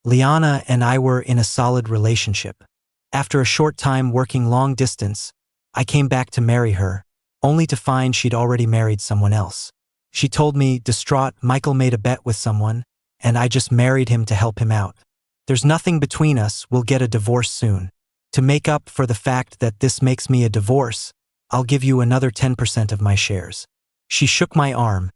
Liana and I were in a solid relationship. After a short time working long distance, I came back to marry her, only to find she'd already married someone else. She told me, distraught, Michael made a bet with someone, and I just married him to help him out. There's nothing between us, we'll get a divorce soon. To make up for the fact that this makes me a divorce, I'll give you another 10% of my shares. She shook my arm,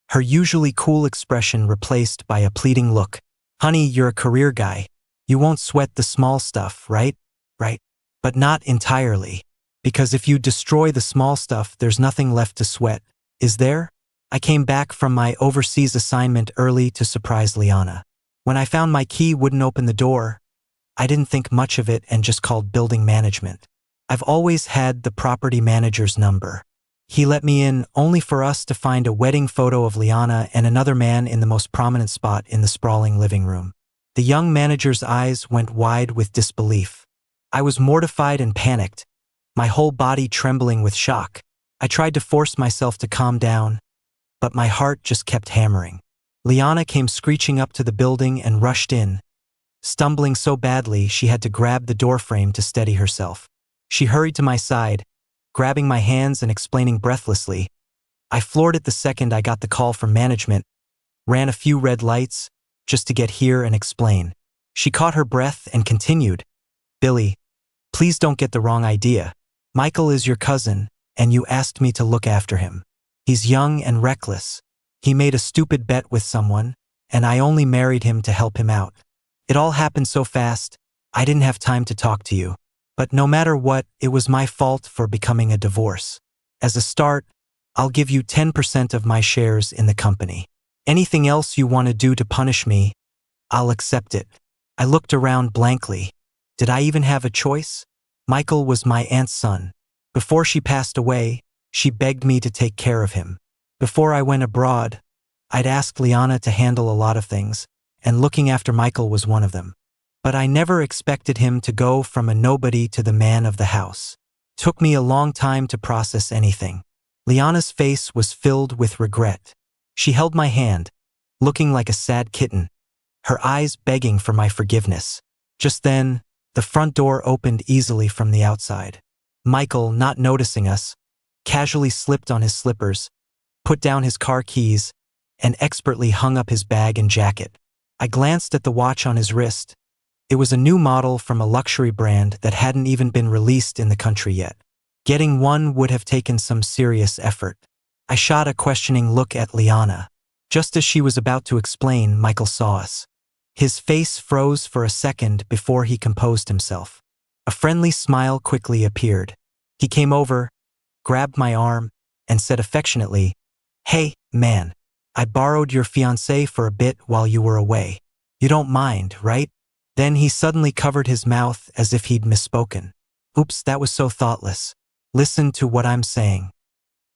her usually cool expression replaced by a pleading look. Honey, you're a career guy. You won't sweat the small stuff, right? Right. But not entirely. Because if you destroy the small stuff, there's nothing left to sweat, is there? I came back from my overseas assignment early to surprise Liana. When I found my key wouldn't open the door, I didn't think much of it and just called building management. I've always had the property manager's number. He let me in only for us to find a wedding photo of Liana and another man in the most prominent spot in the sprawling living room. The young manager's eyes went wide with disbelief. I was mortified and panicked, my whole body trembling with shock. I tried to force myself to calm down, but my heart just kept hammering. Liana came screeching up to the building and rushed in, stumbling so badly she had to grab the doorframe to steady herself. She hurried to my side, grabbing my hands and explaining breathlessly. I floored it the second I got the call from management, ran a few red lights, just to get here and explain. She caught her breath and continued, Billy, please don't get the wrong idea. Michael is your cousin, and you asked me to look after him. He's young and reckless. He made a stupid bet with someone, and I only married him to help him out. It all happened so fast, I didn't have time to talk to you. But no matter what, it was my fault for becoming a divorce. As a start, I'll give you 10% of my shares in the company. Anything else you want to do to punish me, I'll accept it. I looked around blankly. Did I even have a choice? Michael was my aunt's son. Before she passed away, she begged me to take care of him. Before I went abroad, I'd asked Liana to handle a lot of things, and looking after Michael was one of them. But I never expected him to go from a nobody to the man of the house. Took me a long time to process anything. Liana's face was filled with regret. She held my hand, looking like a sad kitten, her eyes begging for my forgiveness. Just then, the front door opened easily from the outside. Michael, not noticing us, casually slipped on his slippers, put down his car keys, and expertly hung up his bag and jacket. I glanced at the watch on his wrist. It was a new model from a luxury brand that hadn't even been released in the country yet. Getting one would have taken some serious effort. I shot a questioning look at Liana. Just as she was about to explain, Michael saw us. His face froze for a second before he composed himself. A friendly smile quickly appeared. He came over, grabbed my arm, and said affectionately, Hey, man, I borrowed your fiancée for a bit while you were away. You don't mind, right? Then he suddenly covered his mouth as if he'd misspoken. Oops, that was so thoughtless. Listen to what I'm saying.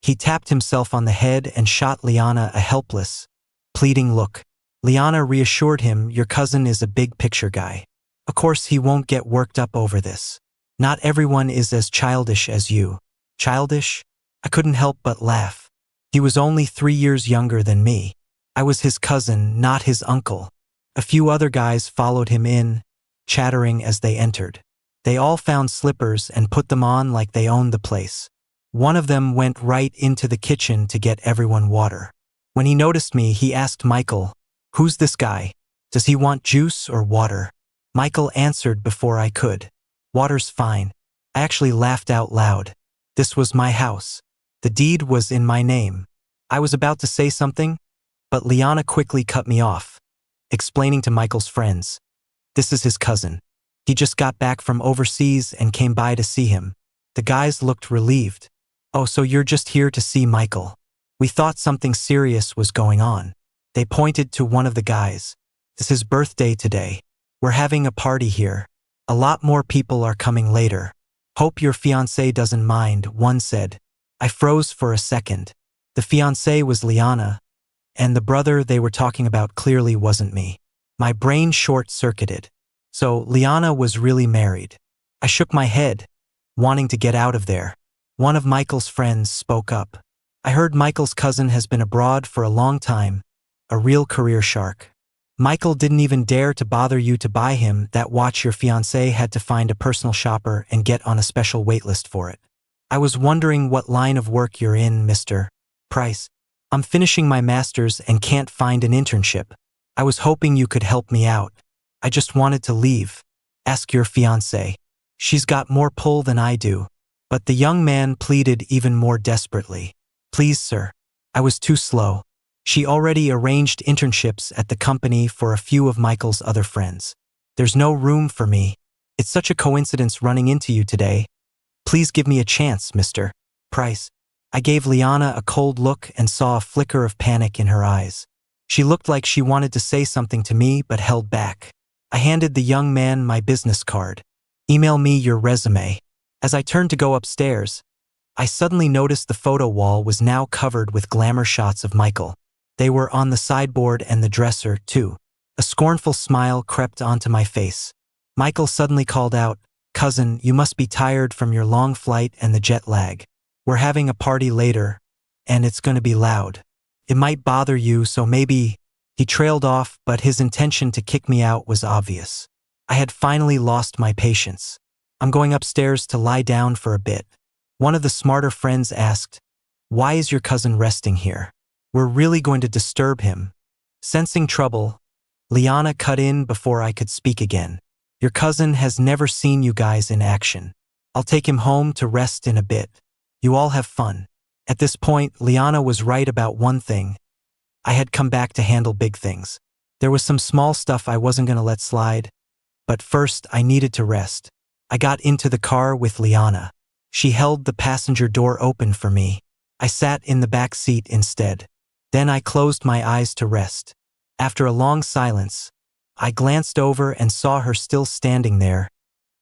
He tapped himself on the head and shot Liana a helpless, pleading look. Liana reassured him, Your cousin is a big picture guy. Of course he won't get worked up over this. Not everyone is as childish as you. Childish? I couldn't help but laugh. He was only 3 years younger than me. I was his cousin, not his uncle. A few other guys followed him in, chattering as they entered. They all found slippers and put them on like they owned the place. One of them went right into the kitchen to get everyone water. When he noticed me, he asked Michael, Who's this guy? Does he want juice or water? Michael answered before I could. Water's fine. I actually laughed out loud. This was my house. The deed was in my name. I was about to say something, but Liana quickly cut me off, explaining to Michael's friends. This is his cousin. He just got back from overseas and came by to see him. The guys looked relieved. Oh, so you're just here to see Michael. We thought something serious was going on. They pointed to one of the guys. It's his birthday today. We're having a party here. A lot more people are coming later. Hope your fiancé doesn't mind, one said. I froze for a second. The fiancé was Liana, and the brother they were talking about clearly wasn't me. My brain short-circuited. So Liana was really married. I shook my head, wanting to get out of there. One of Michael's friends spoke up. I heard Michael's cousin has been abroad for a long time, a real career shark. Michael didn't even dare to bother you to buy him that watch. Your fiancé had to find a personal shopper and get on a special waitlist for it. I was wondering what line of work you're in, Mr. Price. I'm finishing my master's and can't find an internship. I was hoping you could help me out. I just wanted to leave. Ask your fiancé. She's got more pull than I do. But the young man pleaded even more desperately. Please, sir. I was too slow. She already arranged internships at the company for a few of Michael's other friends. There's no room for me. It's such a coincidence running into you today. Please give me a chance, Mr. Price. I gave Liana a cold look and saw a flicker of panic in her eyes. She looked like she wanted to say something to me but held back. I handed the young man my business card. Email me your resume. As I turned to go upstairs, I suddenly noticed the photo wall was now covered with glamour shots of Michael. They were on the sideboard and the dresser, too. A scornful smile crept onto my face. Michael suddenly called out, "Cousin, you must be tired from your long flight and the jet lag. We're having a party later, and it's going to be loud. It might bother you, so maybe—" He trailed off, but his intention to kick me out was obvious. I had finally lost my patience. I'm going upstairs to lie down for a bit. One of the smarter friends asked, "Why is your cousin resting here? We're really going to disturb him." Sensing trouble, Liana cut in before I could speak again. "Your cousin has never seen you guys in action. I'll take him home to rest in a bit. You all have fun." At this point, Liana was right about one thing. I had come back to handle big things. There was some small stuff I wasn't going to let slide, but first I needed to rest. I got into the car with Liana. She held the passenger door open for me. I sat in the back seat instead. Then I closed my eyes to rest. After a long silence, I glanced over and saw her still standing there,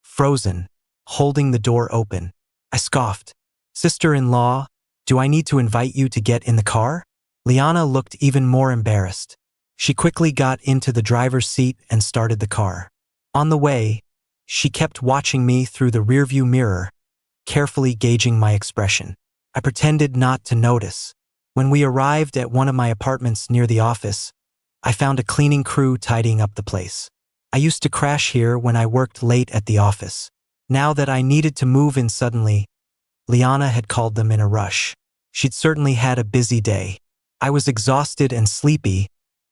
frozen, holding the door open. I scoffed. "Sister-in-law, do I need to invite you to get in the car?" Liana looked even more embarrassed. She quickly got into the driver's seat and started the car. On the way, she kept watching me through the rearview mirror, carefully gauging my expression. I pretended not to notice. When we arrived at one of my apartments near the office, I found a cleaning crew tidying up the place. I used to crash here when I worked late at the office. Now that I needed to move in suddenly, Liana had called them in a rush. She'd certainly had a busy day. I was exhausted and sleepy,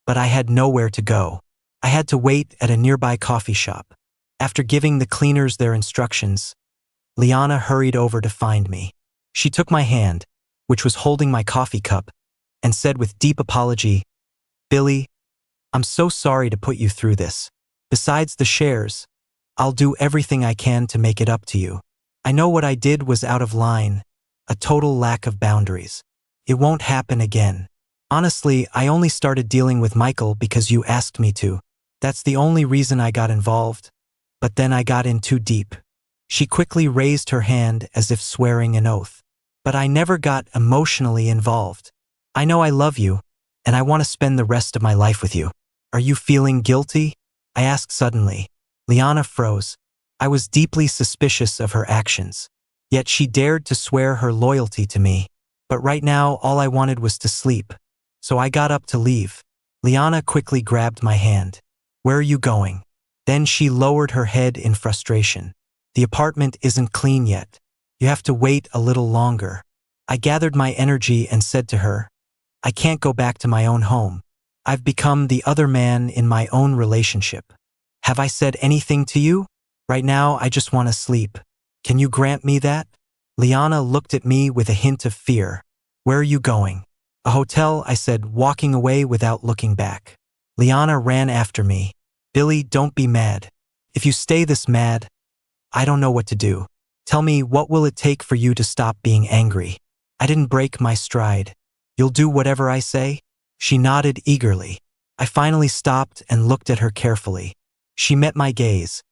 but I had nowhere to go. I had to wait at a nearby coffee shop. After giving the cleaners their instructions, Liana hurried over to find me. She took my hand, which was holding my coffee cup, and said with deep apology, "Billy, I'm so sorry to put you through this. Besides the shares, I'll do everything I can to make it up to you. I know what I did was out of line, a total lack of boundaries. It won't happen again. Honestly, I only started dealing with Michael because you asked me to. That's the only reason I got involved, but then I got in too deep." She quickly raised her hand as if swearing an oath. "But I never got emotionally involved. I know I love you, and I want to spend the rest of my life with you. Are you feeling guilty?" I asked suddenly. Liana froze. I was deeply suspicious of her actions. Yet she dared to swear her loyalty to me. But right now, all I wanted was to sleep. So I got up to leave. Liana quickly grabbed my hand. "Where are you going?" Then she lowered her head in frustration. "The apartment isn't clean yet. You have to wait a little longer." I gathered my energy and said to her, "I can't go back to my own home. I've become the other man in my own relationship. Have I said anything to you? Right now, I just want to sleep. Can you grant me that?" Liana looked at me with a hint of fear. "Where are you going?" "A hotel," I said, walking away without looking back. Liana ran after me. "Billy, don't be mad. If you stay this mad, I don't know what to do. Tell me, what will it take for you to stop being angry?" I didn't break my stride. "You'll do whatever I say?" She nodded eagerly. I finally stopped and looked at her carefully. She met my gaze,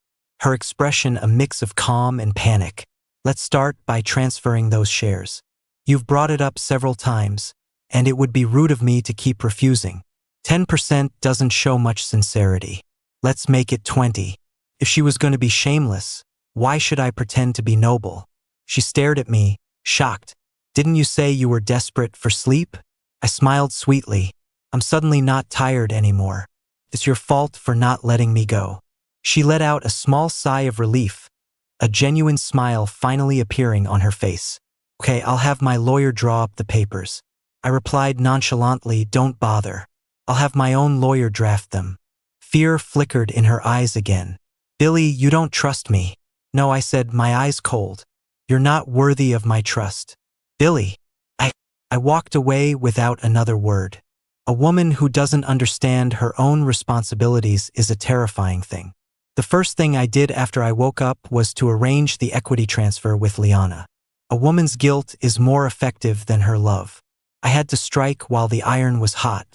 her expression a mix of calm and panic. "Let's start by transferring those shares. You've brought it up several times, and it would be rude of me to keep refusing. 10% doesn't show much sincerity. Let's make it 20. If she was going to be shameless, why should I pretend to be noble?" She stared at me, shocked. "Didn't you say you were desperate for sleep?" I smiled sweetly. "I'm suddenly not tired anymore. It's your fault for not letting me go. She let out a small sigh of relief, a genuine smile finally appearing on her face. Okay, I'll have my lawyer draw up the papers. I replied nonchalantly, don't bother. I'll have my own lawyer draft them. Fear flickered in her eyes again. Billy, you don't trust me. No, I said, my eyes cold. You're not worthy of my trust. Billy. I walked away without another word. A woman who doesn't understand her own responsibilities is a terrifying thing. The first thing I did after I woke up was to arrange the equity transfer with Liana. A woman's guilt is more effective than her love. I had to strike while the iron was hot.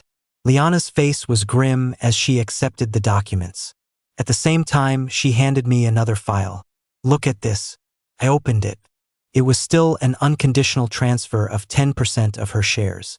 Liana's face was grim as she accepted the documents. At the same time, she handed me another file. Look at this. I opened it. It was still an unconditional transfer of 10% of her shares.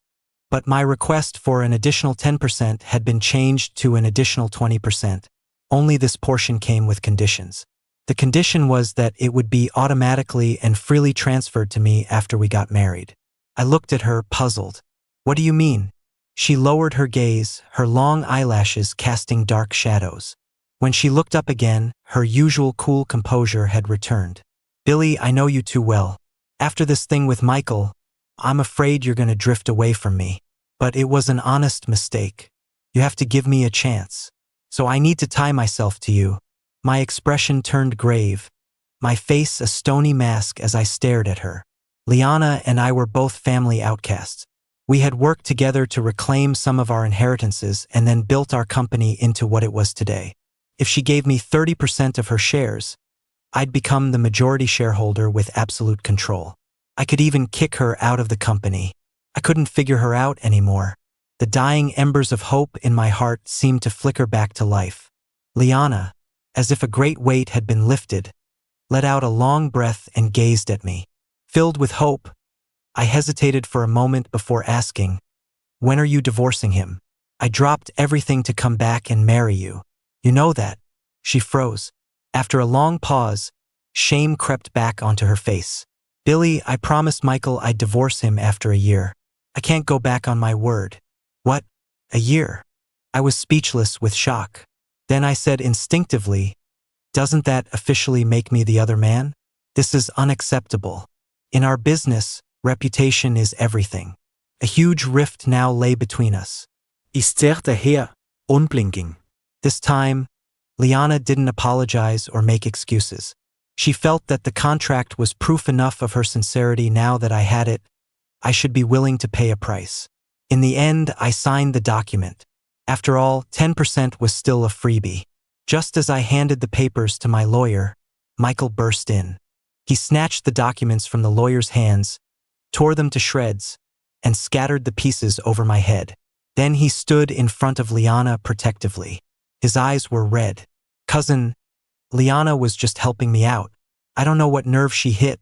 But my request for an additional 10% had been changed to an additional 20%. Only this portion came with conditions. The condition was that it would be automatically and freely transferred to me after we got married. I looked at her, puzzled. What do you mean? She lowered her gaze, her long eyelashes casting dark shadows. When she looked up again, her usual cool composure had returned. Billy, I know you too well. After this thing with Michael, I'm afraid you're going to drift away from me. But it was an honest mistake. You have to give me a chance. So I need to tie myself to you. My expression turned grave, my face a stony mask as I stared at her. Liana and I were both family outcasts. We had worked together to reclaim some of our inheritances and then built our company into what it was today. If she gave me 30% of her shares, I'd become the majority shareholder with absolute control. I could even kick her out of the company. I couldn't figure her out anymore. The dying embers of hope in my heart seemed to flicker back to life. Liana, as if a great weight had been lifted, let out a long breath and gazed at me. Filled with hope, I hesitated for a moment before asking, when are you divorcing him? I dropped everything to come back and marry you. You know that. She froze. After a long pause, shame crept back onto her face. Billy, I promised Michael I'd divorce him after a year. I can't go back on my word. What? A year? I was speechless with shock. Then I said instinctively, doesn't that officially make me the other man? This is unacceptable. In our business, reputation is everything. A huge rift now lay between us. I stared her, unblinking. This time, Liana didn't apologize or make excuses. She felt that the contract was proof enough of her sincerity. Now that I had it, I should be willing to pay a price. In the end, I signed the document. After all, 10% was still a freebie. Just as I handed the papers to my lawyer, Michael burst in. He snatched the documents from the lawyer's hands, tore them to shreds, and scattered the pieces over my head. Then he stood in front of Liana protectively. His eyes were red. Cousin, Liana was just helping me out. I don't know what nerve she hit,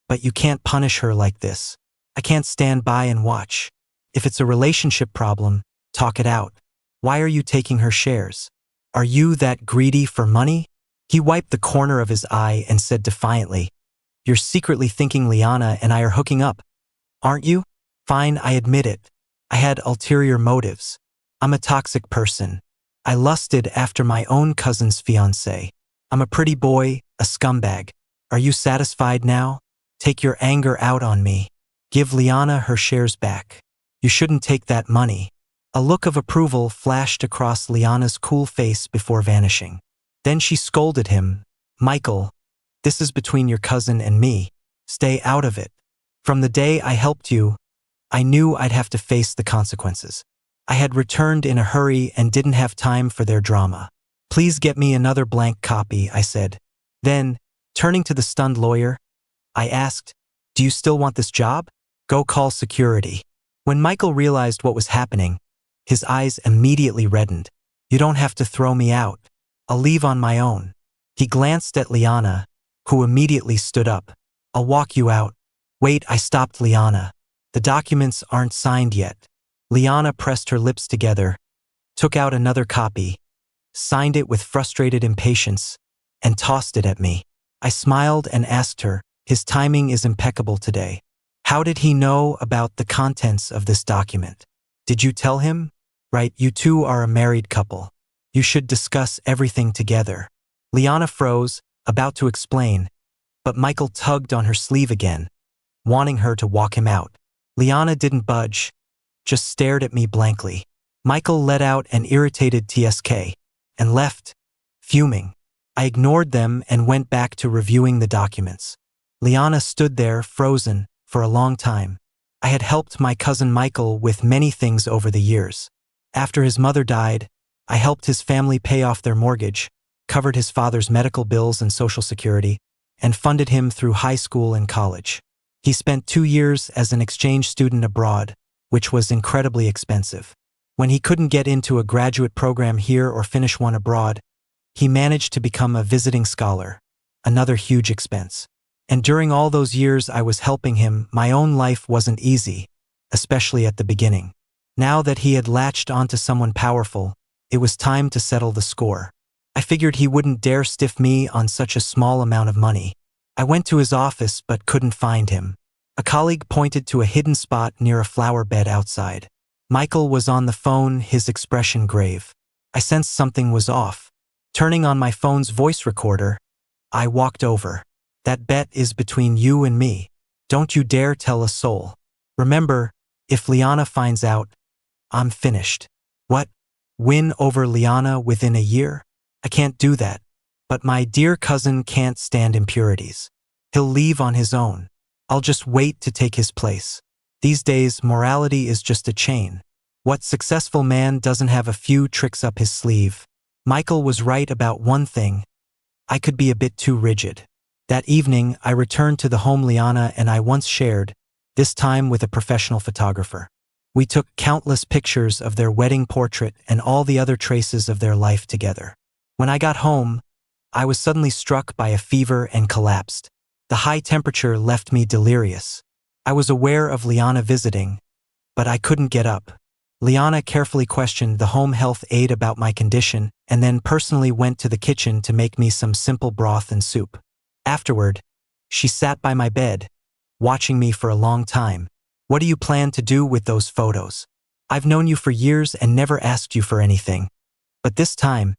but you can't punish her like this. I can't stand by and watch. If it's a relationship problem, talk it out. Why are you taking her shares? Are you that greedy for money? He wiped the corner of his eye and said defiantly, you're secretly thinking Liana and I are hooking up, aren't you? Fine, I admit it. I had ulterior motives. I'm a toxic person. I lusted after my own cousin's fiancé. I'm a pretty boy, a scumbag. Are you satisfied now? Take your anger out on me. Give Liana her shares back. You shouldn't take that money. A look of approval flashed across Liana's cool face before vanishing. Then she scolded him, Michael, this is between your cousin and me. Stay out of it. From the day I helped you, I knew I'd have to face the consequences. I had returned in a hurry and didn't have time for their drama. Please get me another blank copy, I said. Then, turning to the stunned lawyer, I asked, do you still want this job? Go call security. When Michael realized what was happening, his eyes immediately reddened. You don't have to throw me out. I'll leave on my own. He glanced at Liana, who immediately stood up. I'll walk you out. Wait, I stopped Liana. The documents aren't signed yet. Liana pressed her lips together, took out another copy, signed it with frustrated impatience, and tossed it at me. I smiled and asked her, his timing is impeccable today. How did he know about the contents of this document? Did you tell him? Right, you two are a married couple. You should discuss everything together. Liana froze, about to explain, but Michael tugged on her sleeve again, wanting her to walk him out. Liana didn't budge, just stared at me blankly. Michael let out an irritated TSK and left, fuming. I ignored them and went back to reviewing the documents. Liana stood there, frozen, for a long time. I had helped my cousin Michael with many things over the years. After his mother died, I helped his family pay off their mortgage, covered his father's medical bills and Social Security, and funded him through high school and college. He spent 2 years as an exchange student abroad, which was incredibly expensive. When he couldn't get into a graduate program here or finish one abroad, he managed to become a visiting scholar, another huge expense. And during all those years I was helping him, my own life wasn't easy, especially at the beginning. Now that he had latched onto someone powerful, it was time to settle the score. I figured he wouldn't dare stiff me on such a small amount of money. I went to his office but couldn't find him. A colleague pointed to a hidden spot near a flower bed outside. Michael was on the phone, his expression grave. I sensed something was off. Turning on my phone's voice recorder, I walked over. That bet is between you and me. Don't you dare tell a soul. Remember, if Liana finds out, I'm finished. What? Win over Liana within a year? I can't do that. But my dear cousin can't stand impurities. He'll leave on his own. I'll just wait to take his place. These days, morality is just a chain. What successful man doesn't have a few tricks up his sleeve? Michael was right about one thing. I could be a bit too rigid. That evening, I returned to the home Liana and I once shared, this time with a professional photographer. We took countless pictures of their wedding portrait and all the other traces of their life together. When I got home, I was suddenly struck by a fever and collapsed. The high temperature left me delirious. I was aware of Liana visiting, but I couldn't get up. Liana carefully questioned the home health aide about my condition and then personally went to the kitchen to make me some simple broth and soup. Afterward, she sat by my bed, watching me for a long time. What do you plan to do with those photos? I've known you for years and never asked you for anything. But this time,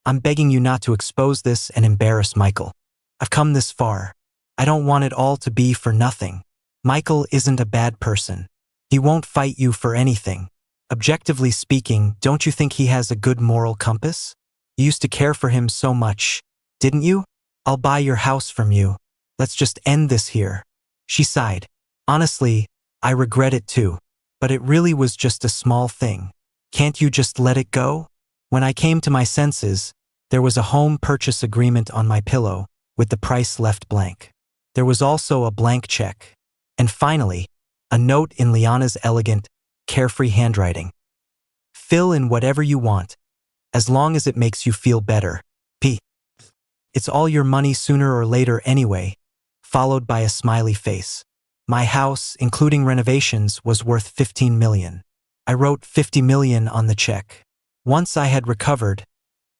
I'm begging you not to expose this and embarrass Michael. I've come this far. I don't want it all to be for nothing. Michael isn't a bad person. He won't fight you for anything. Objectively speaking, don't you think he has a good moral compass? You used to care for him so much, didn't you? I'll buy your house from you. Let's just end this here. She sighed. Honestly, I regret it too. But it really was just a small thing. Can't you just let it go? When I came to my senses, there was a home purchase agreement on my pillow, with the price left blank. There was also a blank check. And finally, a note in Liana's elegant, carefree handwriting. Fill in whatever you want, as long as it makes you feel better. P. It's all your money sooner or later anyway, followed by a smiley face. My house, including renovations, was worth 15 million. I wrote 50 million on the check. Once I had recovered,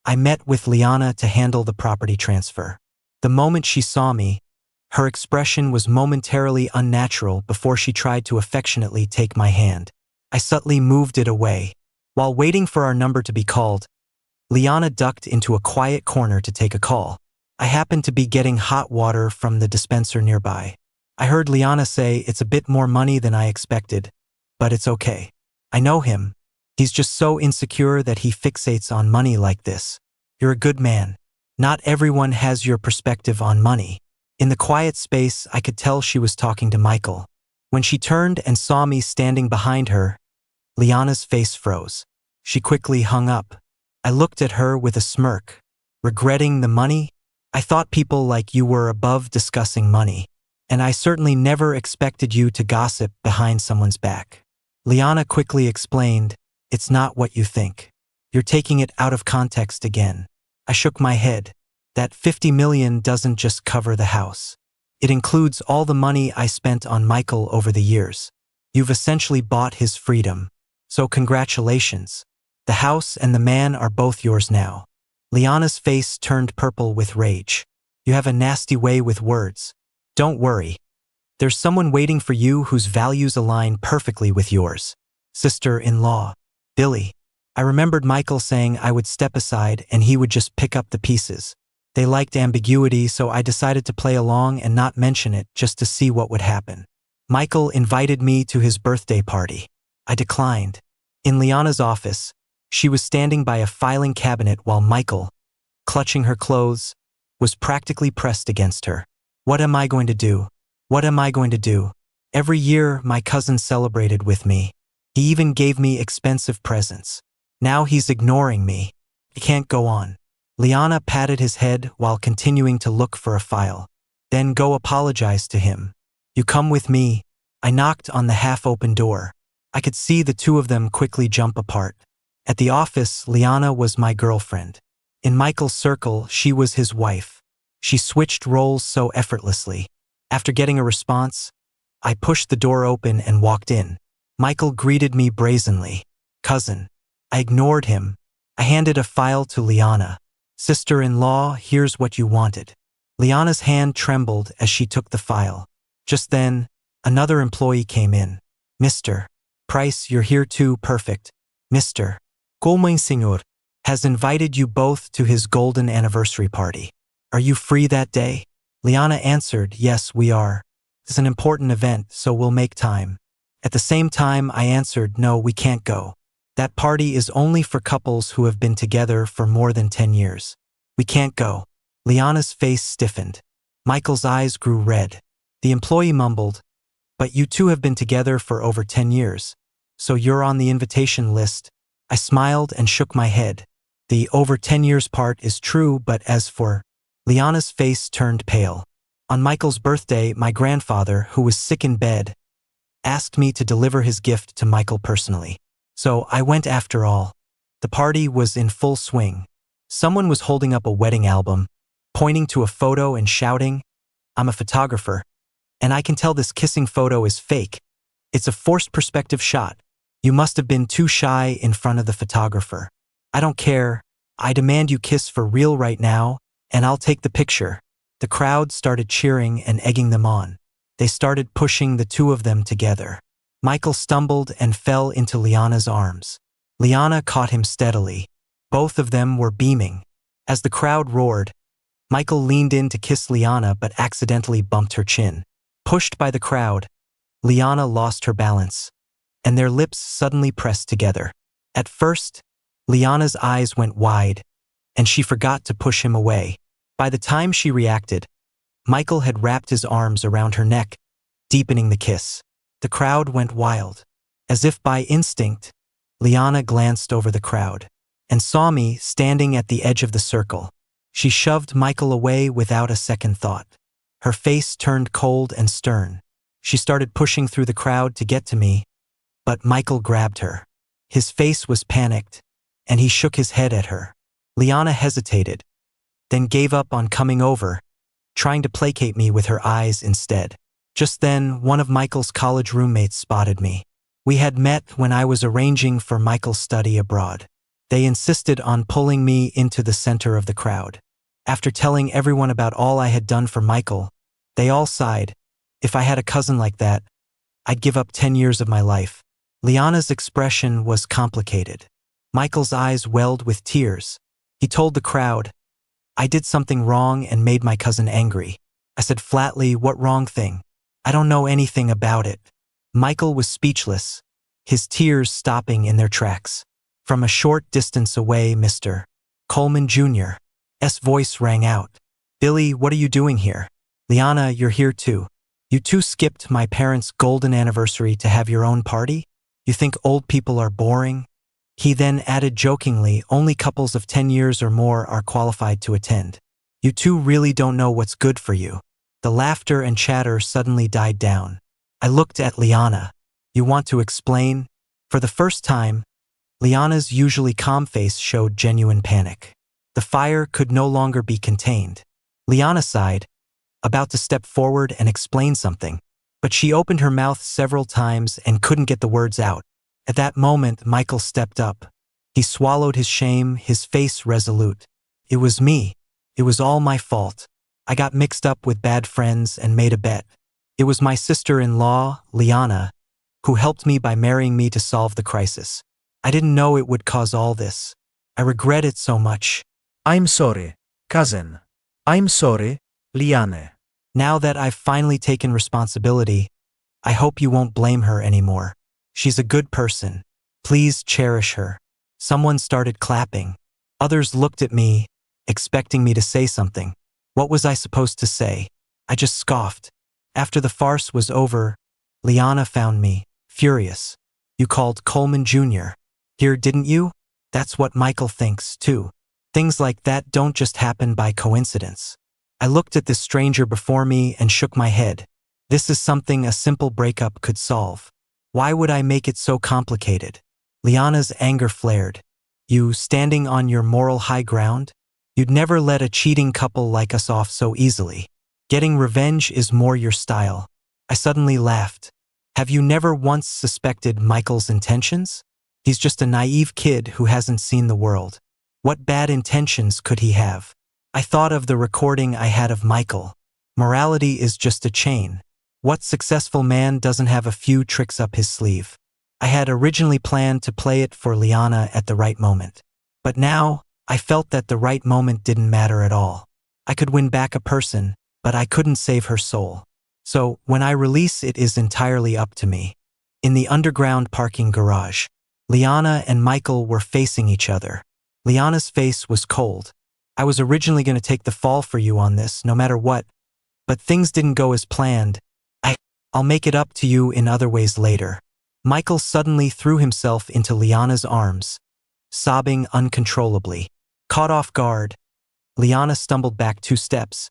I met with Liana to handle the property transfer. The moment she saw me, her expression was momentarily unnatural before she tried to affectionately take my hand. I subtly moved it away. While waiting for our number to be called, Liana ducked into a quiet corner to take a call. I happened to be getting hot water from the dispenser nearby. I heard Liana say it's a bit more money than I expected, but it's okay. I know him. He's just so insecure that he fixates on money like this. You're a good man. Not everyone has your perspective on money. In the quiet space, I could tell she was talking to Michael. When she turned and saw me standing behind her, Liana's face froze. She quickly hung up. I looked at her with a smirk. Regretting the money? I thought people like you were above discussing money. And I certainly never expected you to gossip behind someone's back. Liana quickly explained, it's not what you think. You're taking it out of context again. I shook my head. That 50 million doesn't just cover the house. It includes all the money I spent on Michael over the years. You've essentially bought his freedom. So congratulations. The house and the man are both yours now. Liana's face turned purple with rage. You have a nasty way with words. Don't worry. There's someone waiting for you whose values align perfectly with yours. Sister-in-law, Billy. I remembered Michael saying I would step aside and he would just pick up the pieces. They liked ambiguity, so I decided to play along and not mention it just to see what would happen. Michael invited me to his birthday party. I declined. In Liana's office, she was standing by a filing cabinet while Michael, clutching her clothes, was practically pressed against her. What am I going to do? What am I going to do? Every year, my cousin celebrated with me. He even gave me expensive presents. Now he's ignoring me. I can't go on. Liana patted his head while continuing to look for a file. Then go apologize to him. You come with me. I knocked on the half-open door. I could see the two of them quickly jump apart. At the office, Liana was my girlfriend. In Michael's circle, she was his wife. She switched roles so effortlessly. After getting a response, I pushed the door open and walked in. Michael greeted me brazenly. Cousin. I ignored him. I handed a file to Liana. Sister-in-law, here's what you wanted. Liana's hand trembled as she took the file. Just then, another employee came in. Mr. Price, you're here too, perfect. Mr. Como Senor has invited you both to his golden anniversary party. Are you free that day? Liana answered, yes, we are. It's an important event, so we'll make time. At the same time, I answered, no, we can't go. That party is only for couples who have been together for more than 10 years. We can't go. Liana's face stiffened. Michael's eyes grew red. The employee mumbled, but you two have been together for over 10 years, so you're on the invitation list. I smiled and shook my head. The over 10 years part is true, but as for… Liana's face turned pale. On Michael's birthday, my grandfather, who was sick in bed, asked me to deliver his gift to Michael personally. So I went after all. The party was in full swing. Someone was holding up a wedding album, pointing to a photo and shouting, I'm a photographer, and I can tell this kissing photo is fake. It's a forced perspective shot. You must have been too shy in front of the photographer. I don't care. I demand you kiss for real right now, and I'll take the picture. The crowd started cheering and egging them on. They started pushing the two of them together. Michael stumbled and fell into Liana's arms. Liana caught him steadily. Both of them were beaming. As the crowd roared, Michael leaned in to kiss Liana but accidentally bumped her chin. Pushed by the crowd, Liana lost her balance, and their lips suddenly pressed together. At first, Liana's eyes went wide, and she forgot to push him away. By the time she reacted, Michael had wrapped his arms around her neck, deepening the kiss. The crowd went wild. As if by instinct, Liana glanced over the crowd and saw me standing at the edge of the circle. She shoved Michael away without a second thought. Her face turned cold and stern. She started pushing through the crowd to get to me, but Michael grabbed her. His face was panicked, and he shook his head at her. Liana hesitated, then gave up on coming over, trying to placate me with her eyes instead. Just then, one of Michael's college roommates spotted me. We had met when I was arranging for Michael's study abroad. They insisted on pulling me into the center of the crowd. After telling everyone about all I had done for Michael, they all sighed. If I had a cousin like that, I'd give up 10 years of my life. Liana's expression was complicated. Michael's eyes welled with tears. He told the crowd, I did something wrong and made my cousin angry. I said flatly, what wrong thing? I don't know anything about it. Michael was speechless, his tears stopping in their tracks. From a short distance away, Mr. Coleman Jr.'s voice rang out. Billy, what are you doing here? Liana, you're here too. You two skipped my parents' golden anniversary to have your own party? You think old people are boring? He then added jokingly, only couples of 10 years or more are qualified to attend. You two really don't know what's good for you. The laughter and chatter suddenly died down. I looked at Liana. You want to explain? For the first time, Liana's usually calm face showed genuine panic. The fire could no longer be contained. Liana sighed, about to step forward and explain something, but she opened her mouth several times and couldn't get the words out. At that moment, Michael stepped up. He swallowed his shame, his face resolute. It was me. It was all my fault. I got mixed up with bad friends and made a bet. It was my sister-in-law, Liana, who helped me by marrying me to solve the crisis. I didn't know it would cause all this. I regret it so much. I'm sorry, cousin. I'm sorry, Liane. Now that I've finally taken responsibility, I hope you won't blame her anymore. She's a good person. Please cherish her. Someone started clapping. Others looked at me, expecting me to say something. What was I supposed to say? I just scoffed. After the farce was over, Liana found me, furious. You called Coleman Jr. here, didn't you? That's what Michael thinks, too. Things like that don't just happen by coincidence. I looked at this stranger before me and shook my head. This is something a simple breakup could solve. Why would I make it so complicated? Liana's anger flared. You standing on your moral high ground? You'd never let a cheating couple like us off so easily. Getting revenge is more your style. I suddenly laughed. Have you never once suspected Michael's intentions? He's just a naive kid who hasn't seen the world. What bad intentions could he have? I thought of the recording I had of Michael. Morality is just a chain. What successful man doesn't have a few tricks up his sleeve? I had originally planned to play it for Liana at the right moment. But now, I felt that the right moment didn't matter at all. I could win back a person, but I couldn't save her soul. So, when I release it is entirely up to me. In the underground parking garage, Liana and Michael were facing each other. Liana's face was cold. I was originally going to take the fall for you on this, no matter what, but things didn't go as planned. I'll make it up to you in other ways later. Michael suddenly threw himself into Liana's arms, sobbing uncontrollably. Caught off guard, Liana stumbled back 2 steps,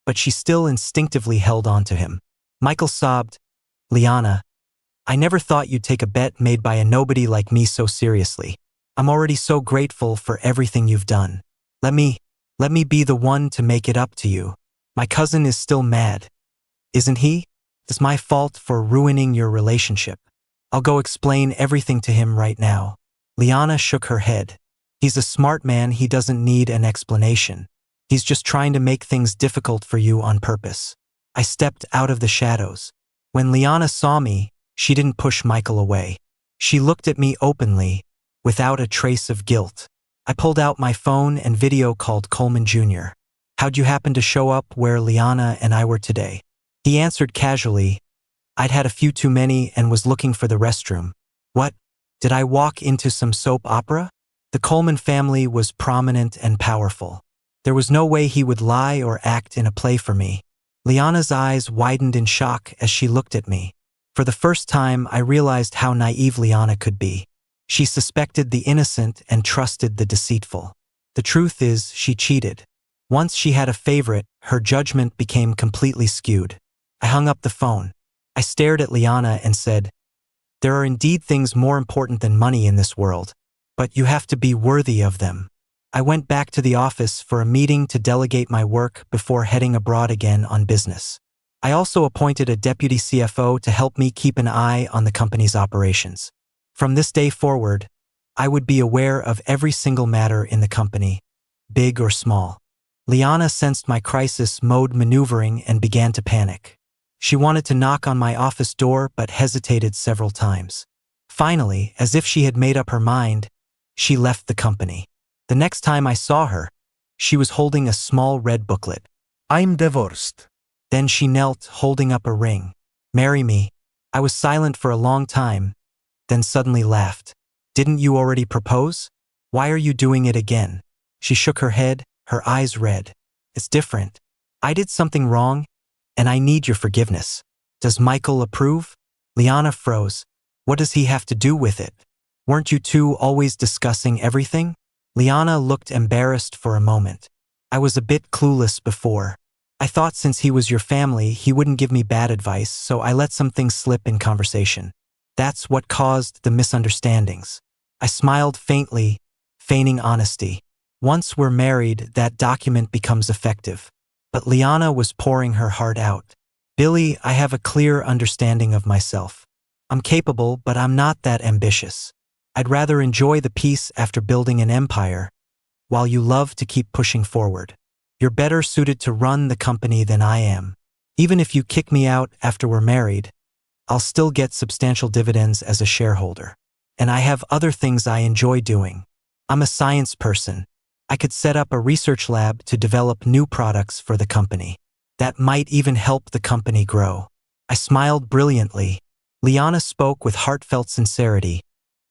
but she still instinctively held on to him. Michael sobbed, Liana, I never thought you'd take a bet made by a nobody like me so seriously. I'm already so grateful for everything you've done. Let me be the one to make it up to you. My cousin is still mad. Isn't he? It's my fault for ruining your relationship. I'll go explain everything to him right now. Liana shook her head. He's a smart man, he doesn't need an explanation. He's just trying to make things difficult for you on purpose. I stepped out of the shadows. When Liana saw me, she didn't push Michael away. She looked at me openly, without a trace of guilt. I pulled out my phone and video called Coleman Jr. How'd you happen to show up where Liana and I were today? He answered casually, I'd had a few too many and was looking for the restroom. What? Did I walk into some soap opera? The Coleman family was prominent and powerful. There was no way he would lie or act in a play for me. Liana's eyes widened in shock as she looked at me. For the first time, I realized how naive Liana could be. She suspected the innocent and trusted the deceitful. The truth is, she cheated. Once she had a favorite, her judgment became completely skewed. I hung up the phone. I stared at Liana and said, there are indeed things more important than money in this world, but you have to be worthy of them. I went back to the office for a meeting to delegate my work before heading abroad again on business. I also appointed a deputy CFO to help me keep an eye on the company's operations. From this day forward, I would be aware of every single matter in the company, big or small. Liana sensed my crisis mode maneuvering and began to panic. She wanted to knock on my office door but hesitated several times. Finally, as if she had made up her mind, she left the company. The next time I saw her, she was holding a small red booklet. I'm divorced. Then she knelt, holding up a ring. Marry me. I was silent for a long time, then suddenly laughed. Didn't you already propose? Why are you doing it again? She shook her head, her eyes red. It's different. I did something wrong, and I need your forgiveness. Does Michael approve? Liana froze. What does he have to do with it? Weren't you two always discussing everything? Liana looked embarrassed for a moment. I was a bit clueless before. I thought since he was your family, he wouldn't give me bad advice, so I let some things slip in conversation. That's what caused the misunderstandings. I smiled faintly, feigning honesty. Once we're married, that document becomes effective. But Liana was pouring her heart out. Billy, I have a clear understanding of myself. I'm capable, but I'm not that ambitious. I'd rather enjoy the peace after building an empire, while you love to keep pushing forward. You're better suited to run the company than I am. Even if you kick me out after we're married, I'll still get substantial dividends as a shareholder. and I have other things I enjoy doing. I'm a science person. I could set up a research lab to develop new products for the company. That might even help the company grow. I smiled brilliantly. Liana spoke with heartfelt sincerity,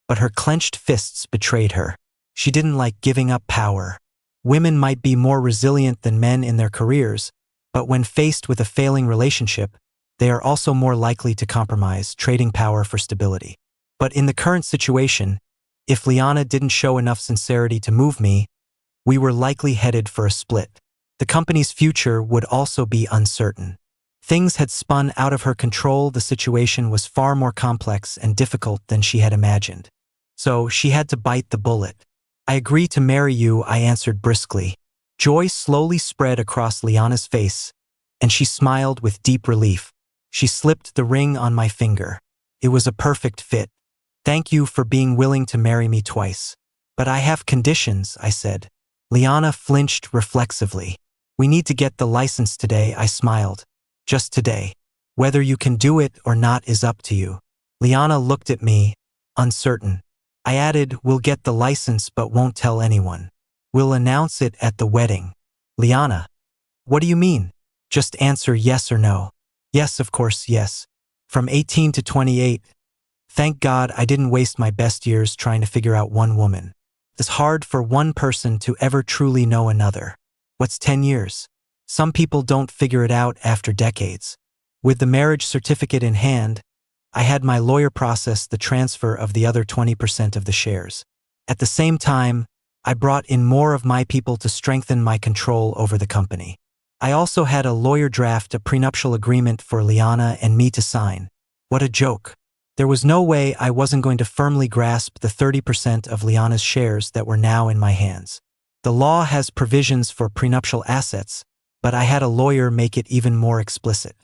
but her clenched fists betrayed her. She didn't like giving up power. Women might be more resilient than men in their careers, but when faced with a failing relationship, they are also more likely to compromise, trading power for stability. But in the current situation, if Liana didn't show enough sincerity to move me, we were likely headed for a split. The company's future would also be uncertain. Things had spun out of her control. The situation was far more complex and difficult than she had imagined. So she had to bite the bullet. I agree to marry you, I answered briskly. Joy slowly spread across Liana's face, and she smiled with deep relief. She slipped the ring on my finger. It was a perfect fit. Thank you for being willing to marry me twice. But I have conditions, I said. Liana flinched reflexively. We need to get the license today, I smiled. Just today. Whether you can do it or not is up to you. Liana looked at me, uncertain. I added, we'll get the license but won't tell anyone. We'll announce it at the wedding. Liana, what do you mean? Just answer yes or no. Yes, of course, yes. From 18 to 28. Thank God I didn't waste my best years trying to figure out one woman. It's hard for one person to ever truly know another. What's 10 years? Some people don't figure it out after decades. With the marriage certificate in hand, I had my lawyer process the transfer of the other 20% of the shares. At the same time, I brought in more of my people to strengthen my control over the company. I also had a lawyer draft a prenuptial agreement for Liana and me to sign. What a joke. There was no way I wasn't going to firmly grasp the 30% of Liana's shares that were now in my hands. The law has provisions for prenuptial assets, but I had a lawyer make it even more explicit.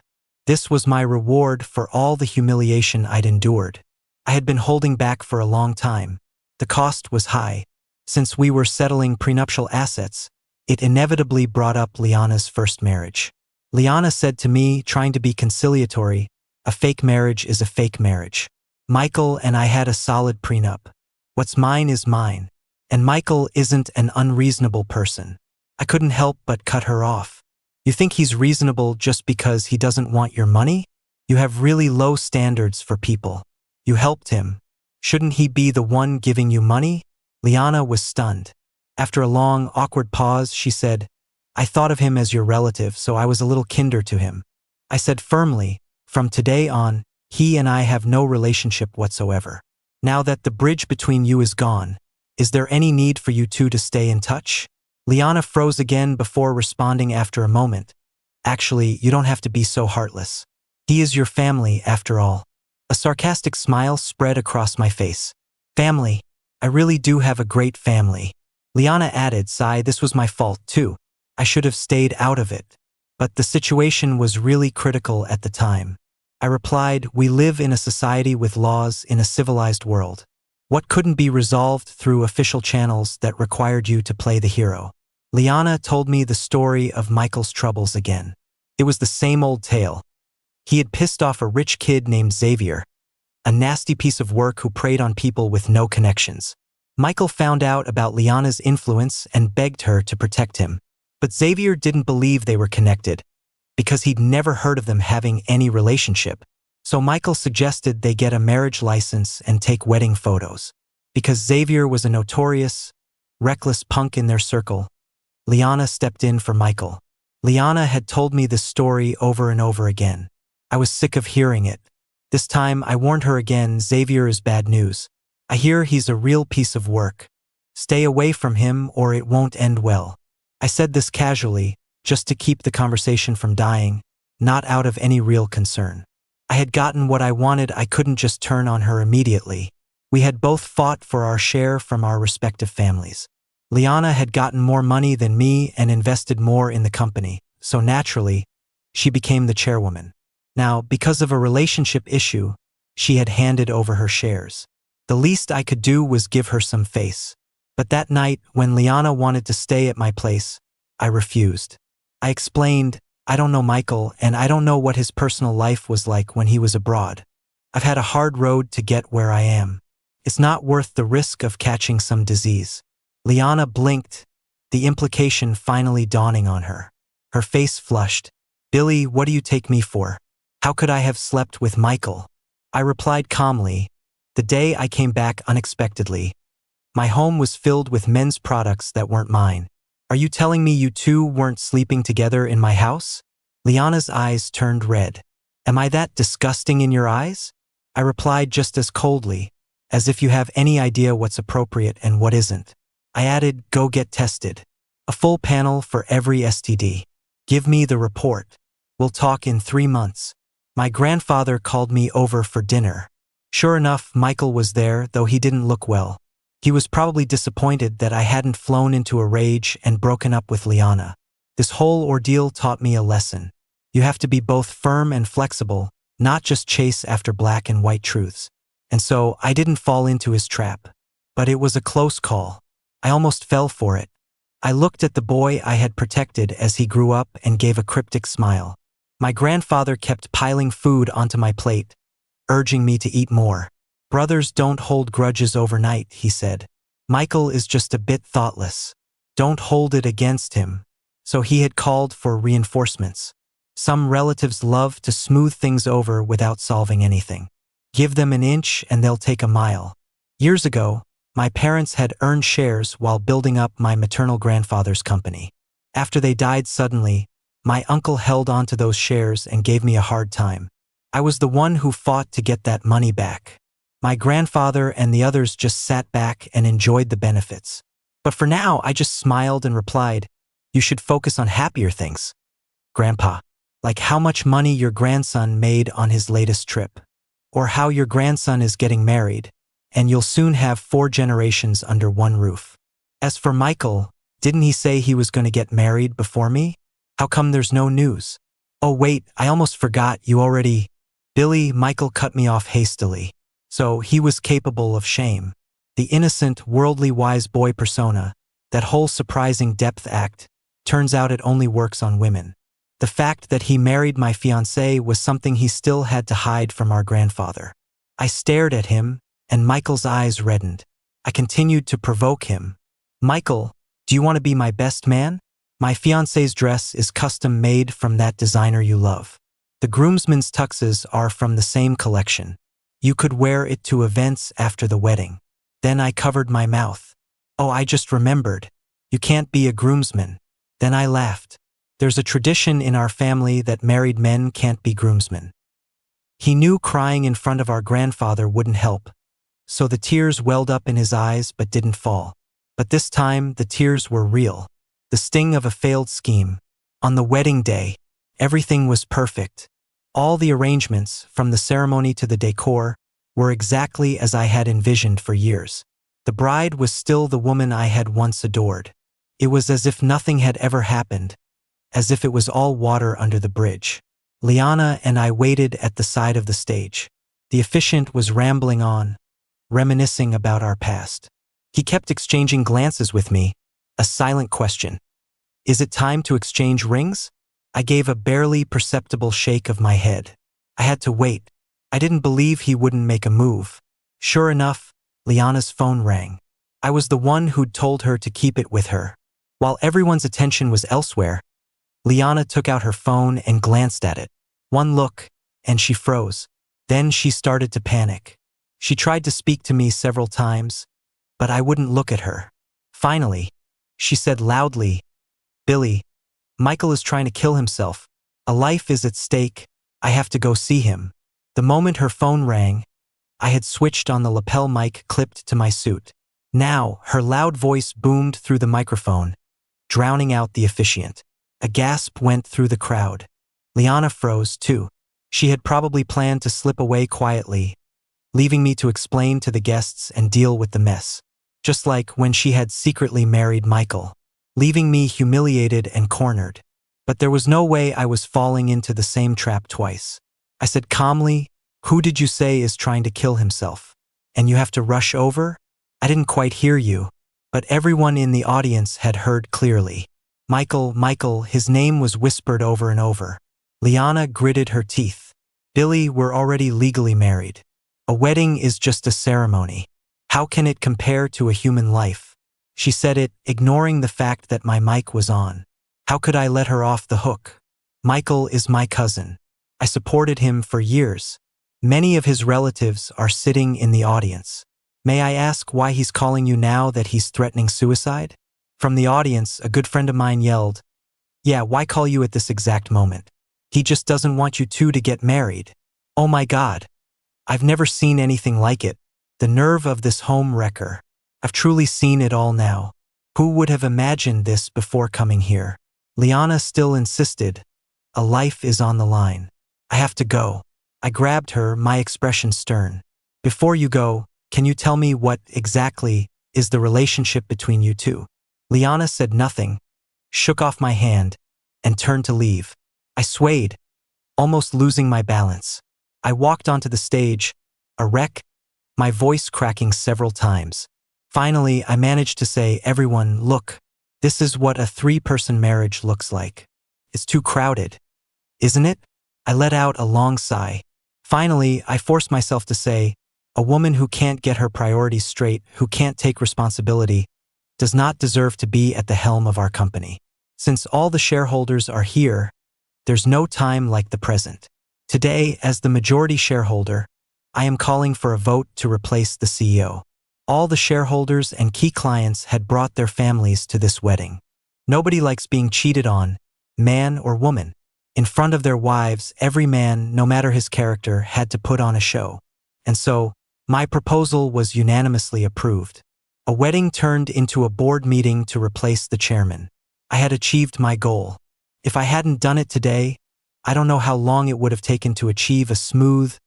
This was my reward for all the humiliation I'd endured. I had been holding back for a long time. The cost was high. Since we were settling prenuptial assets, it inevitably brought up Liana's first marriage. Liana said to me, trying to be conciliatory, a fake marriage is a fake marriage. Michael and I had a solid prenup. What's mine is mine. And Michael isn't an unreasonable person. I couldn't help but cut her off. You think he's reasonable just because he doesn't want your money? You have really low standards for people. You helped him. Shouldn't he be the one giving you money? Liana was stunned. After a long, awkward pause, she said, I thought of him as your relative, so I was a little kinder to him. I said firmly, from today on, he and I have no relationship whatsoever. Now that the bridge between you is gone, is there any need for you two to stay in touch? Liana froze again before responding after a moment. Actually, you don't have to be so heartless. He is your family, after all. A sarcastic smile spread across my face. Family. I really do have a great family. Liana added, sigh, this was my fault too. I should have stayed out of it. But the situation was really critical at the time. I replied, we live in a society with laws in a civilized world. What couldn't be resolved through official channels that required you to play the hero? Liana told me the story of Michael's troubles again. It was the same old tale. He had pissed off a rich kid named Xavier, a nasty piece of work who preyed on people with no connections. Michael found out about Liana's influence and begged her to protect him. But Xavier didn't believe they were connected, because he'd never heard of them having any relationship. So Michael suggested they get a marriage license and take wedding photos. Because Xavier was a notorious, reckless punk in their circle, Liana stepped in for Michael. Liana had told me this story over and over again. I was sick of hearing it. This time I warned her again, Xavier is bad news. I hear he's a real piece of work. Stay away from him or it won't end well. I said this casually, just to keep the conversation from dying, not out of any real concern. I had gotten what I wanted. I couldn't just turn on her immediately. We had both fought for our share from our respective families. Liana had gotten more money than me and invested more in the company, so naturally, she became the chairwoman. Now, because of a relationship issue, she had handed over her shares. The least I could do was give her some face. But that night, when Liana wanted to stay at my place, I refused. I explained, I don't know Michael, and I don't know what his personal life was like when he was abroad. I've had a hard road to get where I am. It's not worth the risk of catching some disease. Liana blinked, the implication finally dawning on her. Her face flushed. Billy, what do you take me for? How could I have slept with Michael? I replied calmly. The day I came back unexpectedly, my home was filled with men's products that weren't mine. Are you telling me you two weren't sleeping together in my house? Liana's eyes turned red. Am I that disgusting in your eyes? I replied just as coldly, as if you have any idea what's appropriate and what isn't. I added, go get tested. A full panel for every STD. Give me the report. We'll talk in 3 months. My grandfather called me over for dinner. Sure enough, Michael was there, though he didn't look well. He was probably disappointed that I hadn't flown into a rage and broken up with Liana. This whole ordeal taught me a lesson. You have to be both firm and flexible, not just chase after black and white truths. And so I didn't fall into his trap. But it was a close call. I almost fell for it. I looked at the boy I had protected as he grew up and gave a cryptic smile. My grandfather kept piling food onto my plate, urging me to eat more. Brothers don't hold grudges overnight, he said. Michael is just a bit thoughtless. Don't hold it against him. So he had called for reinforcements. Some relatives love to smooth things over without solving anything. Give them an inch and they'll take a mile. Years ago, my parents had earned shares while building up my maternal grandfather's company. After they died suddenly, my uncle held on to those shares and gave me a hard time. I was the one who fought to get that money back. My grandfather and the others just sat back and enjoyed the benefits. But for now, I just smiled and replied, you should focus on happier things. Grandpa, like how much money your grandson made on his latest trip. Or how your grandson is getting married, and you'll soon have 4 generations under one roof. As for Michael, didn't he say he was going to get married before me? How come there's no news? Oh wait, I almost forgot you already… Billy, Michael cut me off hastily. So he was capable of shame. The innocent, worldly wise boy persona, that whole surprising depth act, turns out it only works on women. The fact that he married my fiancée was something he still had to hide from our grandfather. I stared at him, and Michael's eyes reddened. I continued to provoke him. Michael, do you want to be my best man? My fiancée's dress is custom made from that designer you love. The groomsmen's tuxes are from the same collection. You could wear it to events after the wedding. Then I covered my mouth. Oh, I just remembered. You can't be a groomsman. Then I laughed. There's a tradition in our family that married men can't be groomsmen. He knew crying in front of our grandfather wouldn't help, so the tears welled up in his eyes but didn't fall. But this time, the tears were real. The sting of a failed scheme. On the wedding day, everything was perfect. All the arrangements, from the ceremony to the decor, were exactly as I had envisioned for years. The bride was still the woman I had once adored. It was as if nothing had ever happened, as if it was all water under the bridge. Liana and I waited at the side of the stage. The officiant was rambling on, reminiscing about our past. He kept exchanging glances with me, a silent question. Is it time to exchange rings? I gave a barely perceptible shake of my head. I had to wait. I didn't believe he wouldn't make a move. Sure enough, Liana's phone rang. I was the one who'd told her to keep it with her. While everyone's attention was elsewhere, Liana took out her phone and glanced at it. One look, and she froze. Then she started to panic. She tried to speak to me several times, but I wouldn't look at her. Finally, she said loudly, Billy, Michael is trying to kill himself. A life is at stake. I have to go see him. The moment her phone rang, I had switched on the lapel mic clipped to my suit. Now, her loud voice boomed through the microphone, drowning out the officiant. A gasp went through the crowd. Liana froze, too. She had probably planned to slip away quietly, leaving me to explain to the guests and deal with the mess. Just like when she had secretly married Michael, leaving me humiliated and cornered. But there was no way I was falling into the same trap twice. I said calmly, who did you say is trying to kill himself? And you have to rush over? I didn't quite hear you, but everyone in the audience had heard clearly. Michael, his name was whispered over and over. Liana gritted her teeth. Billy, we're already legally married. A wedding is just a ceremony. How can it compare to a human life? She said it, ignoring the fact that my mic was on. How could I let her off the hook? Michael is my cousin. I supported him for years. Many of his relatives are sitting in the audience. May I ask why he's calling you now that he's threatening suicide? From the audience, a good friend of mine yelled, "Yeah, why call you at this exact moment? He just doesn't want you two to get married." Oh my God. I've never seen anything like it. The nerve of this home wrecker. I've truly seen it all now. Who would have imagined this before coming here? Liana still insisted. A life is on the line. I have to go. I grabbed her, my expression stern. Before you go, can you tell me what exactly is the relationship between you two? Liana said nothing, shook off my hand, and turned to leave. I swayed, almost losing my balance. I walked onto the stage, a wreck, my voice cracking several times. Finally, I managed to say, "Everyone, look. This is what a 3-person marriage looks like. It's too crowded, isn't it?" I let out a long sigh. Finally, I forced myself to say, "A woman who can't get her priorities straight, who can't take responsibility, does not deserve to be at the helm of our company. Since all the shareholders are here, there's no time like the present. Today, as the majority shareholder, I am calling for a vote to replace the CEO." All the shareholders and key clients had brought their families to this wedding. Nobody likes being cheated on, man or woman. In front of their wives, every man, no matter his character, had to put on a show. And so, my proposal was unanimously approved. A wedding turned into a board meeting to replace the chairman. I had achieved my goal. If I hadn't done it today, I don't know how long it would have taken to achieve a smooth,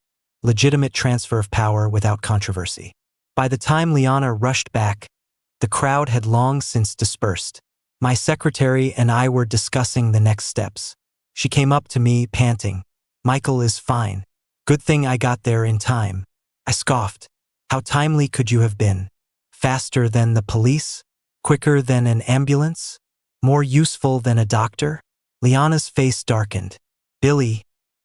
legitimate transfer of power without controversy. By the time Liana rushed back, the crowd had long since dispersed. My secretary and I were discussing the next steps. She came up to me, panting. "Michael is fine. Good thing I got there in time." I scoffed. "How timely could you have been? Faster than the police? Quicker than an ambulance? More useful than a doctor?" Liana's face darkened. "Billy,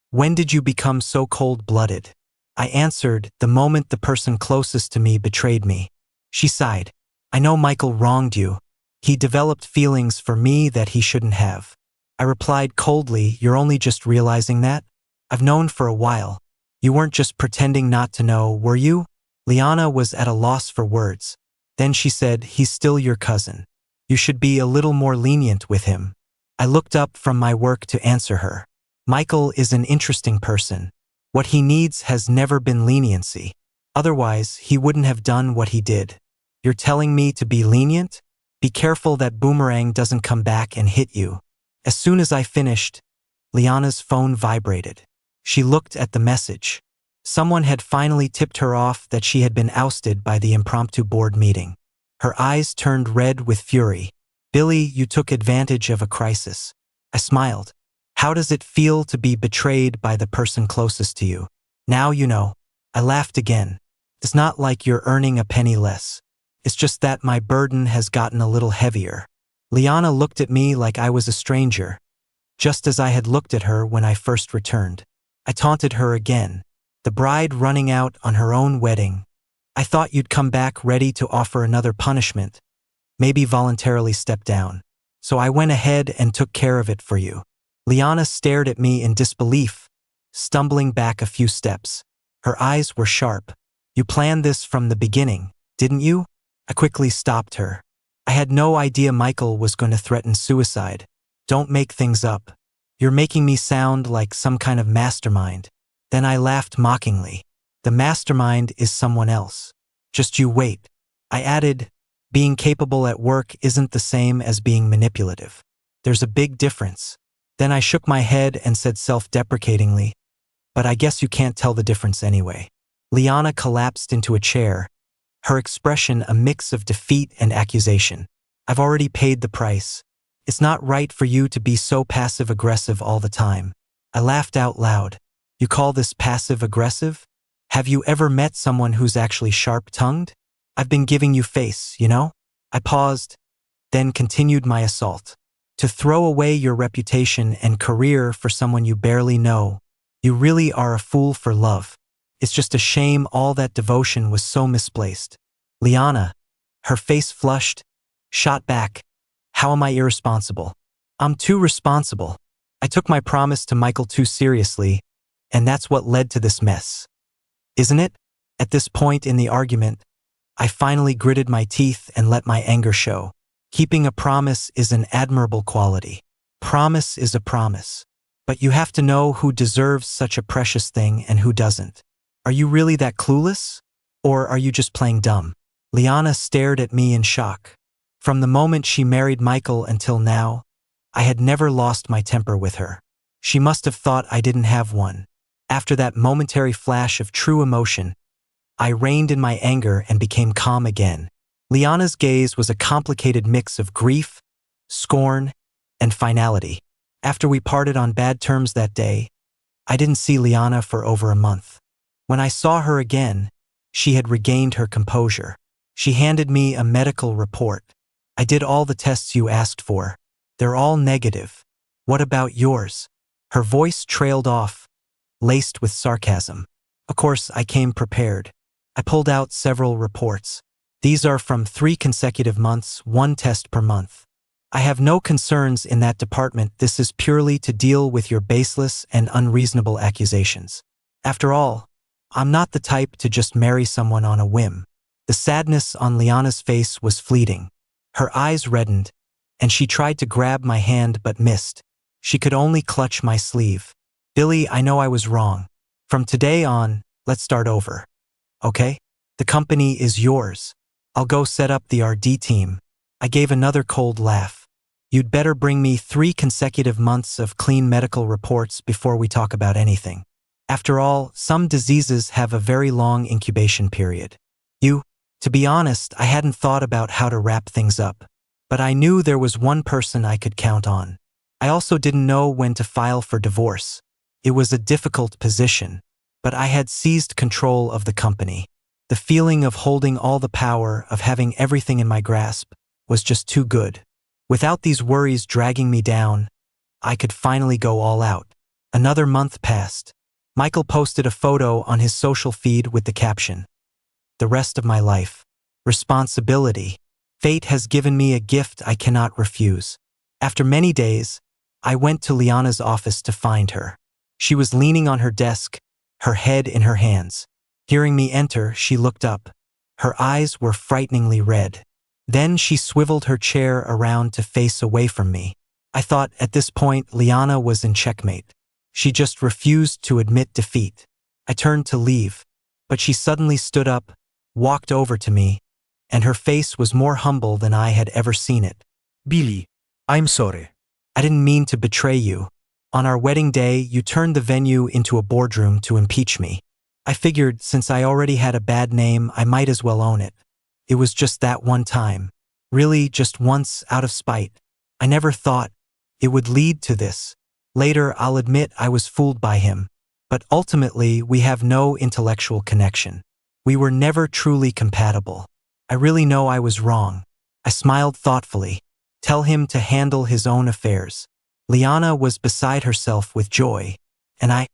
when did you become so cold-blooded?" I answered, "The moment the person closest to me betrayed me." She sighed. "I know Michael wronged you. He developed feelings for me that he shouldn't have." I replied coldly, "You're only just realizing that? I've known for a while. You weren't just pretending not to know, were you?" Liana was at a loss for words. Then she said, "He's still your cousin. You should be a little more lenient with him." I looked up from my work to answer her. "Michael is an interesting person. What he needs has never been leniency. Otherwise, he wouldn't have done what he did. You're telling me to be lenient? Be careful that boomerang doesn't come back and hit you." As soon as I finished, Liana's phone vibrated. She looked at the message. Someone had finally tipped her off that she had been ousted by the impromptu board meeting. Her eyes turned red with fury. "Billy, you took advantage of a crisis." I smiled. "How does it feel to be betrayed by the person closest to you? Now you know." I laughed again. "It's not like you're earning a penny less. It's just that my burden has gotten a little heavier." Liana looked at me like I was a stranger, just as I had looked at her when I first returned. I taunted her again. "The bride running out on her own wedding. I thought you'd come back ready to offer another punishment, maybe voluntarily step down. So I went ahead and took care of it for you." Liana stared at me in disbelief, stumbling back a few steps. Her eyes were sharp. "You planned this from the beginning, didn't you?" I quickly stopped her. "I had no idea Michael was going to threaten suicide. Don't make things up. You're making me sound like some kind of mastermind." Then I laughed mockingly. "The mastermind is someone else. Just you wait." I added, "Being capable at work isn't the same as being manipulative. There's a big difference." Then I shook my head and said self-deprecatingly, "But I guess you can't tell the difference anyway." Liana collapsed into a chair, her expression a mix of defeat and accusation. "I've already paid the price. It's not right for you to be so passive-aggressive all the time." I laughed out loud. "You call this passive-aggressive? Have you ever met someone who's actually sharp-tongued? I've been giving you face, you know?" I paused, then continued my assault. "To throw away your reputation and career for someone you barely know. You really are a fool for love. It's just a shame all that devotion was so misplaced." Liana, her face flushed, shot back. How am I irresponsible? I'm too responsible. I took my promise to Michael too seriously, and that's what led to this mess. Isn't it? At this point in the argument, I finally gritted my teeth and let my anger show. Keeping a promise is an admirable quality. Promise is a promise. But you have to know who deserves such a precious thing and who doesn't. Are you really that clueless? Or are you just playing dumb? Liana stared at me in shock. From the moment she married Michael until now, I had never lost my temper with her. She must have thought I didn't have one. After that momentary flash of true emotion, I reined in my anger and became calm again. Liana's gaze was a complicated mix of grief, scorn, and finality. After we parted on bad terms that day, I didn't see Liana for over a month. When I saw her again, she had regained her composure. She handed me a medical report. I did all the tests you asked for. They're all negative. What about yours? Her voice trailed off, laced with sarcasm. Of course, I came prepared. I pulled out several reports. These are from 3 consecutive months, 1 test per month. I have no concerns in that department. This is purely to deal with your baseless and unreasonable accusations. After all, I'm not the type to just marry someone on a whim. The sadness on Liana's face was fleeting. Her eyes reddened, and she tried to grab my hand but missed. She could only clutch my sleeve. Billy, I know I was wrong. From today on, let's start over. Okay? The company is yours. I'll go set up the RD team. I gave another cold laugh. You'd better bring me 3 consecutive months of clean medical reports before we talk about anything. After all, some diseases have a very long incubation period. To be honest, I hadn't thought about how to wrap things up. But I knew there was one person I could count on. I also didn't know when to file for divorce. It was a difficult position, but I had seized control of the company. The feeling of holding all the power, of having everything in my grasp, was just too good. Without these worries dragging me down, I could finally go all out. Another month passed. Michael posted a photo on his social feed with the caption, "The rest of my life. Responsibility. Fate has given me a gift I cannot refuse." After many days, I went to Liana's office to find her. She was leaning on her desk, her head in her hands. Hearing me enter, she looked up. Her eyes were frighteningly red. Then she swiveled her chair around to face away from me. I thought at this point Liana was in checkmate. She just refused to admit defeat. I turned to leave, but she suddenly stood up, walked over to me, and her face was more humble than I had ever seen it. Billy, I'm sorry. I didn't mean to betray you. On our wedding day, you turned the venue into a boardroom to impeach me. I figured since I already had a bad name, I might as well own it. It was just that one time. Really, just once, out of spite. I never thought it would lead to this. Later, I'll admit I was fooled by him. But ultimately, we have no intellectual connection. We were never truly compatible. I really know I was wrong. I smiled thoughtfully. Tell him to handle his own affairs. Liana was beside herself with joy, and I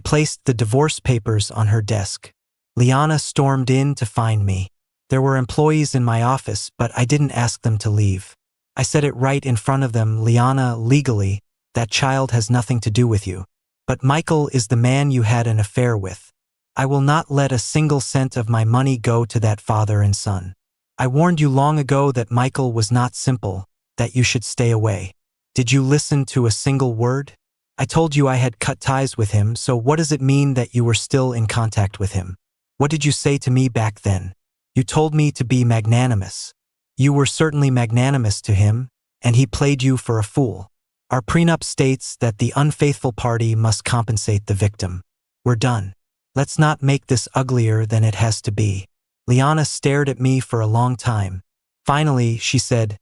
placed the divorce papers on her desk. Liana stormed in to find me. There were employees in my office, but I didn't ask them to leave. I said it right in front of them, "Liana, legally, that child has nothing to do with you. But Michael is the man you had an affair with. I will not let a single cent of my money go to that father and son. I warned you long ago that Michael was not simple, that you should stay away. Did you listen to a single word? I told you I had cut ties with him, so what does it mean that you were still in contact with him? What did you say to me back then? You told me to be magnanimous. You were certainly magnanimous to him, and he played you for a fool. Our prenup states that the unfaithful party must compensate the victim. We're done. Let's not make this uglier than it has to be." Liana stared at me for a long time. Finally, she said,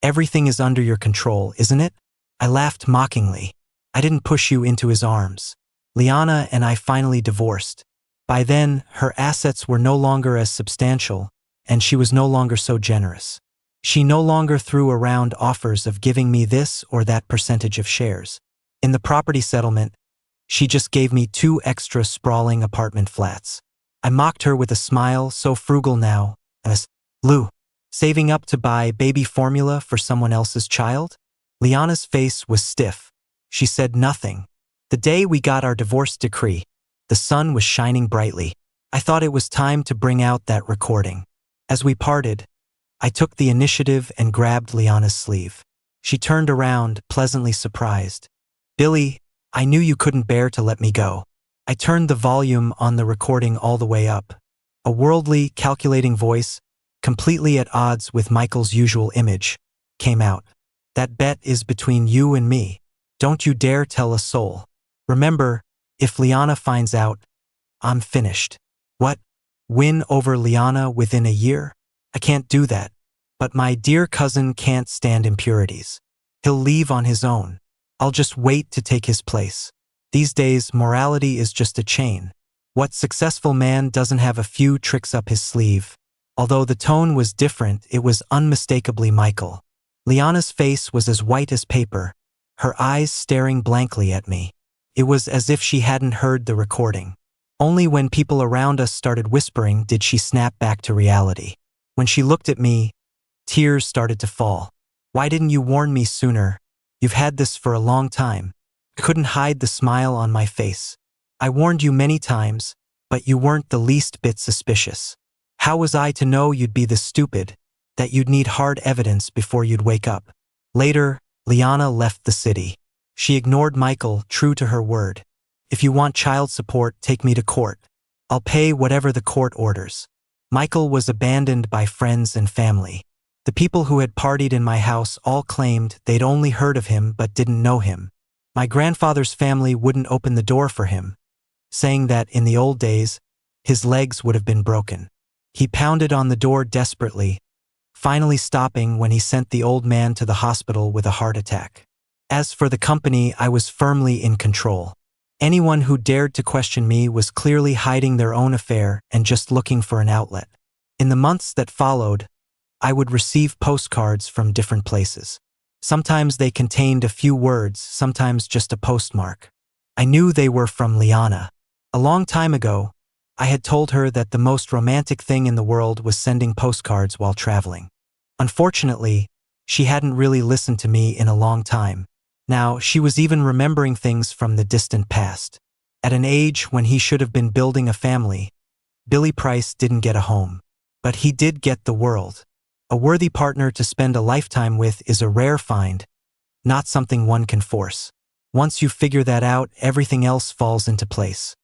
"Everything is under your control, isn't it?" I laughed mockingly. "I didn't push you into his arms." Liana and I finally divorced. By then, her assets were no longer as substantial, and she was no longer so generous. She no longer threw around offers of giving me this or that percentage of shares. In the property settlement, she just gave me 2 extra sprawling apartment flats. I mocked her with a smile, so frugal now, and Lou, saving up to buy baby formula for someone else's child? Liana's face was stiff. She said nothing. The day we got our divorce decree, the sun was shining brightly. I thought it was time to bring out that recording. As we parted, I took the initiative and grabbed Liana's sleeve. She turned around, pleasantly surprised. Billy, I knew you couldn't bear to let me go. I turned the volume on the recording all the way up. A worldly, calculating voice, completely at odds with Michael's usual image, came out. That bet is between you and me. Don't you dare tell a soul. Remember, if Liana finds out, I'm finished. What? Win over Liana within a year? I can't do that. But my dear cousin can't stand impurities. He'll leave on his own. I'll just wait to take his place. These days, morality is just a chain. What successful man doesn't have a few tricks up his sleeve? Although the tone was different, it was unmistakably Michael. Liana's face was as white as paper, her eyes staring blankly at me. It was as if she hadn't heard the recording. Only when people around us started whispering did she snap back to reality. When she looked at me, tears started to fall. Why didn't you warn me sooner? You've had this for a long time. I couldn't hide the smile on my face. I warned you many times, but you weren't the least bit suspicious. How was I to know you'd be this stupid, that you'd need hard evidence before you'd wake up? Later, Liana left the city. She ignored Michael, true to her word. If you want child support, take me to court. I'll pay whatever the court orders. Michael was abandoned by friends and family. The people who had partied in my house all claimed they'd only heard of him but didn't know him. My grandfather's family wouldn't open the door for him, saying that in the old days, his legs would have been broken. He pounded on the door desperately, finally stopping when he sent the old man to the hospital with a heart attack. As for the company, I was firmly in control. Anyone who dared to question me was clearly hiding their own affair and just looking for an outlet. In the months that followed, I would receive postcards from different places. Sometimes they contained a few words, sometimes just a postmark. I knew they were from Liana. A long time ago, I had told her that the most romantic thing in the world was sending postcards while traveling. Unfortunately, she hadn't really listened to me in a long time. Now, she was even remembering things from the distant past. At an age when he should have been building a family, Billy Price didn't get a home. But he did get the world. A worthy partner to spend a lifetime with is a rare find, not something one can force. Once you figure that out, everything else falls into place.